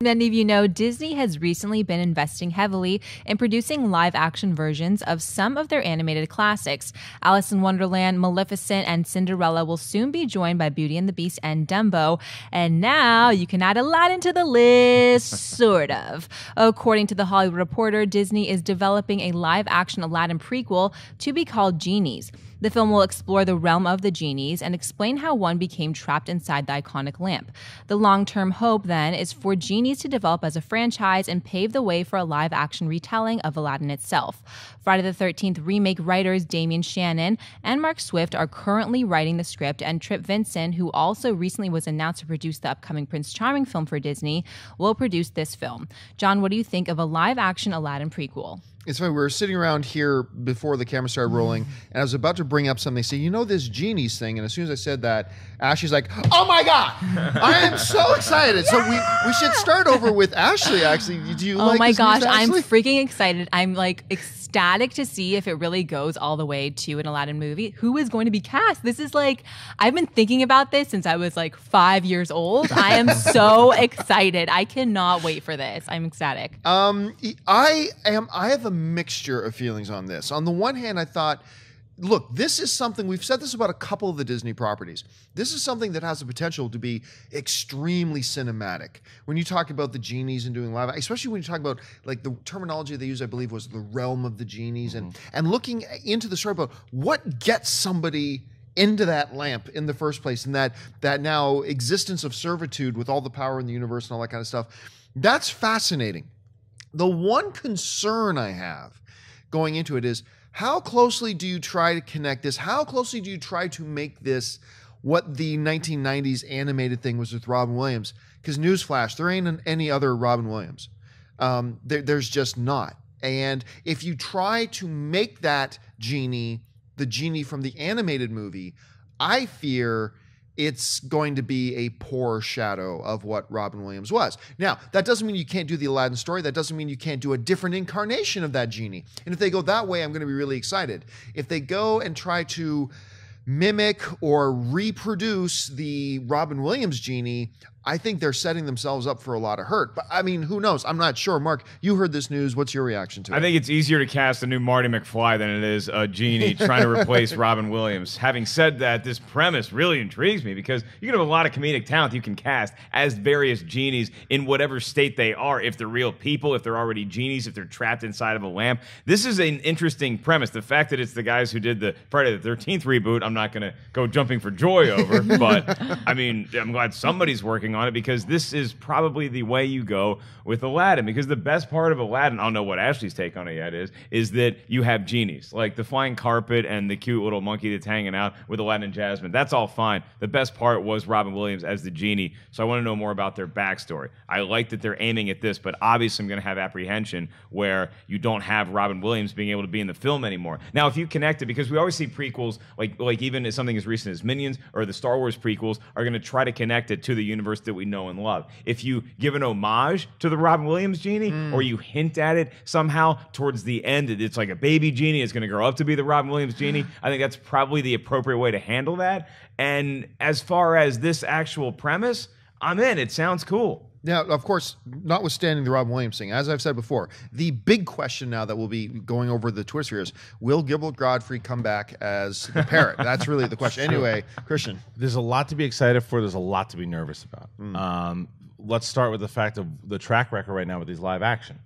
Many of you know Disney has recently been investing heavily in producing live-action versions of some of their animated classics. Alice in Wonderland, Maleficent, and Cinderella will soon be joined by Beauty and the Beast and Dumbo. And now you can add Aladdin to the list, sort of. According to The Hollywood Reporter, Disney is developing a live-action Aladdin prequel to be called Genies. The film will explore the realm of the genies and explain how one became trapped inside the iconic lamp. The long-term hope, then, is for Genies to develop as a franchise and pave the way for a live-action retelling of Aladdin itself. Friday the 13th remake writers Damian, Shannon, and Mark Swift are currently writing the script, and Tripp Vinson, who also recently was announced to produce the upcoming Prince Charming film for Disney, will produce this film. John, what do you think of a live-action Aladdin prequel? It's funny, we were sitting around here before the camera started rolling, and I was about to bring up something. Say, you know this Genies thing, and as soon as I said that, Ashley's like, "Oh my God, I am so excited!" So we should start over with Ashley. Actually, do you like? Oh my this gosh, news, I'm Ashley? freaking excited! I'm like ecstatic to see if it really goes all the way to an Aladdin movie. Who is going to be cast? This is like, I've been thinking about this since I was like 5 years old. I am so excited. I cannot wait for this. I'm ecstatic. I have a mixture of feelings on this. On the one hand, I thought, look, this is something, we've said this about a couple of the Disney properties. This is something that has the potential to be extremely cinematic. When you talk about the genies and doing live, especially when you talk about, like, the terminology they used, I believe, was the realm of the genies, and looking into the story about what gets somebody into that lamp in the first place, and that now existence of servitude with all the power in the universe and all that kind of stuff. That's fascinating. The one concern I have going into it is, how closely do you try to connect this? How closely do you try to make this what the 1990s animated thing was with Robin Williams? Because newsflash, there ain't any other Robin Williams. There's just not. And if you try to make that genie the genie from the animated movie, I fear it's going to be a poor shadow of what Robin Williams was. Now, that doesn't mean you can't do the Aladdin story. That doesn't mean you can't do a different incarnation of that genie. And if they go that way, I'm going to be really excited. If they go and try to mimic or reproduce the Robin Williams genie, I think they're setting themselves up for a lot of hurt. But I mean, who knows? I'm not sure. Mark, you heard this news. What's your reaction to it? I think it's easier to cast a new Marty McFly than it is a genie trying to replace Robin Williams. Having said that, this premise really intrigues me because you can have a lot of comedic talent you can cast as various genies in whatever state they are. If they're real people, if they're already genies, if they're trapped inside of a lamp. This is an interesting premise. The fact that it's the guys who did the Friday the 13th reboot, I'm not going to go jumping for joy over, but I mean, I'm glad somebody's working on it, because this is probably the way you go with Aladdin. Because the best part of Aladdin, I don't know what Ashley's take on it yet is that you have genies, like the flying carpet and the cute little monkey that's hanging out with Aladdin and Jasmine. That's all fine. The best part was Robin Williams as the genie, so I want to know more about their backstory. I like that they're aiming at this, but obviously I'm going to have apprehension where you don't have Robin Williams being able to be in the film anymore. Now, if you connect it, because we always see prequels, like even as something as recent as Minions or the Star Wars prequels, are going to try to connect it to the universe that we know and love. If you give an homage to the Robin Williams genie, or you hint at it somehow towards the end, it's like a baby genie, it's going to grow up to be the Robin Williams genie, I think that's probably the appropriate way to handle that. And as far as this actual premise, I'm in. It sounds cool. Now, of course, notwithstanding the Robin Williams thing, as I've said before, the big question now that we'll be going over the Twitter sphere is, will Gilbert Godfrey come back as the parrot? That's really the question. Anyway, Christian. There's a lot to be excited for. There's a lot to be nervous about. Let's start with the fact of the track record right now with these live action.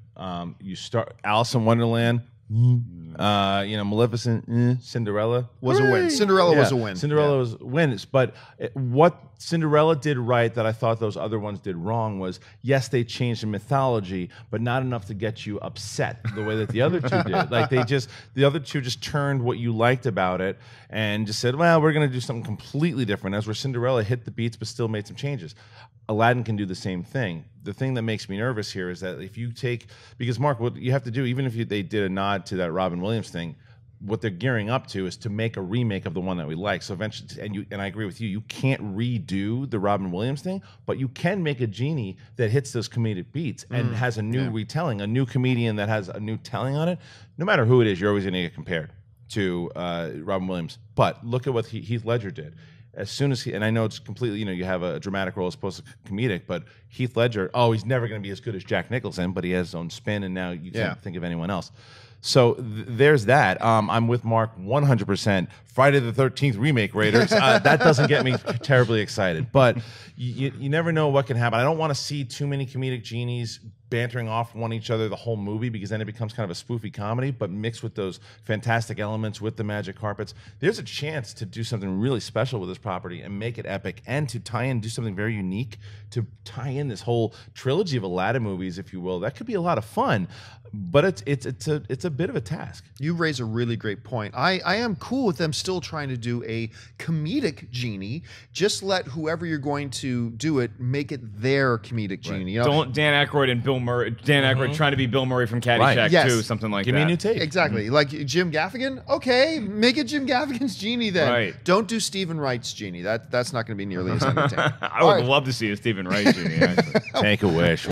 You start Alice in Wonderland, Maleficent, Cinderella was a win. Cinderella was a win. Cinderella was wins. But what Cinderella did right that I thought those other ones did wrong was, yes, they changed the mythology, but not enough to get you upset the way that the other two did. Like the other two just turned what you liked about it and just said, well, we're going to do something completely different. As where Cinderella hit the beats but still made some changes. Aladdin can do the same thing. The thing that makes me nervous here is that if you take, because Mark, what you have to do, even if they did a nod to that Robin Williams thing, what they're gearing up to is to make a remake of the one that we like. So eventually, and I agree with you, you can't redo the Robin Williams thing, but you can make a genie that hits those comedic beats and has a new retelling, a new comedian that has a new telling on it. No matter who it is, you're always going to get compared to Robin Williams. But look at what Heath Ledger did. as soon as and I know it's completely, you have a dramatic role as opposed to comedic, but Heath Ledger, he's never going to be as good as Jack Nicholson, but he has his own spin, and now you can't think of anyone else. So there's that. I'm with Mark 100%. Friday the 13th remake Raiders. That doesn't get me terribly excited, but you never know what can happen. I don't want to see too many comedic genies bantering off one each other the whole movie, because then it becomes kind of a spoofy comedy, but mixed with those fantastic elements with the magic carpets. There's a chance to do something really special with this property and make it epic, and to do something very unique, to tie in this whole trilogy of Aladdin movies, if you will. That could be a lot of fun, but it's a bit of a task. You raise a really great point. I am cool with them still trying to do a comedic genie. Just let whoever you're going to do it make it their comedic genie. Don't Dan Aykroyd and Bill Murray. Dan Aykroyd trying to be Bill Murray from Caddyshack too, something like that. Give me a new take. Exactly. Like Jim Gaffigan. Okay, make it Jim Gaffigan's genie then. Right. Don't do Stephen Wright's genie. That's not going to be nearly as entertaining. I would love to see a Stephen Wright genie. Actually. Make a wish.